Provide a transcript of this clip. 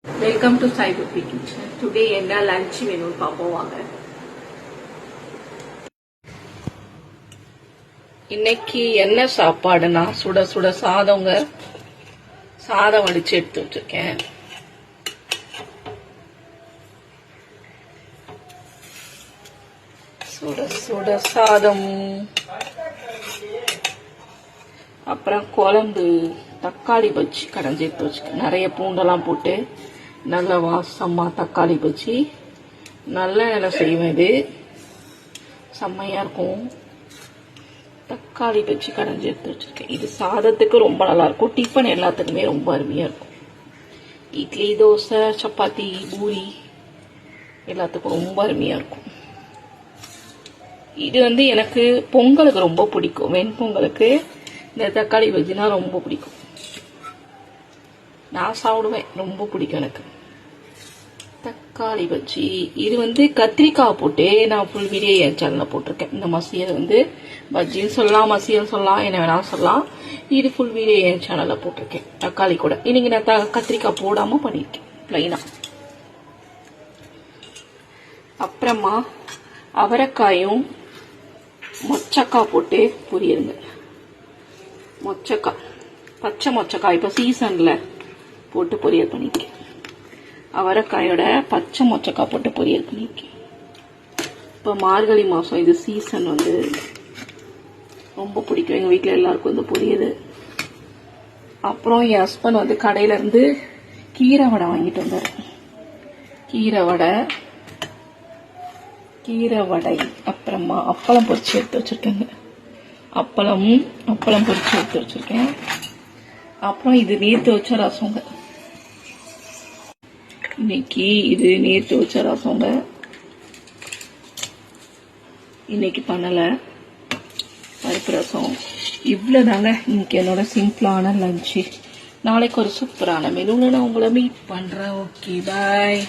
Welcome to Saiputti kitchen. Today என்ன lunch வேணும்னு பார்ப்போம் வாங்க. இன்னைக்கு என்ன சாப்பாடுனா சுட சுட சாதங்க. சாதம் வடிச்சு எடுத்து வச்சிருக்கேன். சுட சுட சாதம், அப்புறம் குழம்பு, தக்காளி பஜ்ஜி கடைஞ்சி எடுத்து வச்சுக்கேன். நிறைய பூண்டெல்லாம் போட்டு நல்ல வாசமா தக்காளி பஜ்ஜி நல்ல எண்ணெயில் செய்வேன். இது செம்மையா இருக்கும். தக்காளி பஜ்ஜி கடைஞ்சி எடுத்து வச்சிருக்கேன். இது சாதத்துக்கு ரொம்ப நல்லா இருக்கும். டிஃபன் எல்லாத்துக்குமே ரொம்ப அருமையா இருக்கும். இட்லி, தோசை, சப்பாத்தி, பூரி எல்லாத்துக்கும் ரொம்ப அருமையா இருக்கும். இது எனக்கு பொங்கலுக்கு ரொம்ப பிடிக்கும். வெண்பொங்கலுக்கு இந்த தக்காளி பஜ்ஜினா ரொம்ப பிடிக்கும். நான் சாப்பிடுவேன், ரொம்ப பிடிக்கும் எனக்கு தக்காளி பஜ்ஜி. இது கத்திரிக்காய் போட்டு நான் ஃபுல் வீடியோ என் சேனல்ல போட்டிருக்கேன். இந்த மசியல் பஜ்ஜின்னு சொல்லலாம், மசியல் சொல்லலாம், என்ன வேணாலும் சொல்லலாம். இது ஃபுல் வீடியோ என் சேனல்ல போட்டிருக்கேன். தக்காளி கூட இன்னைக்கு நான் கத்திரிக்காய் போடாம பண்ணிருக்கேன், பிளைனா. அப்புறமா அவரைக்காயும் மொச்சக்காய் போட்டு பொரியலுங்க. மொச்சக்காய், பச்சை மொச்சக்காய் இப்ப சீசன்ல போட்டு பொரியல் பண்ணிருக்கேன். அவரைக்காயோட பச்சை மொச்சக்காய் போட்டு பொரியல் பண்ணிருக்கேன். இப்ப மார்கழி மாசம், இது சீசன் ரொம்ப பிடிக்கும் எங்க வீட்டுல எல்லாருக்கும் இந்த பொரியல். அப்புறம் என் ஹஸ்பண்ட் கடையில இருந்து கீரை வடை வாங்கிட்டு வந்தாரு. கீரை வடை, அப்புறமா அப்பளம் பொரிச்சு எடுத்து வச்சிருக்கேங்க. அப்பளம் பொரிச்சு எடுத்து வச்சிருக்கேன். அப்புறம் இது நேத்து வச்ச ரசங்க. இன்னைக்கு இது நேத்து வச்ச ரசங்க. இன்னைக்கு பண்ணல பருப்பு ரசம். இவ்வளவுதாங்க இன்னைக்கு என்னோட சிம்பிளான லஞ்சு. நாளைக்கு ஒரு சூப்பரான மெனுல நான் உங்களை மீட் பண்றேன். ஓகே, பாய்.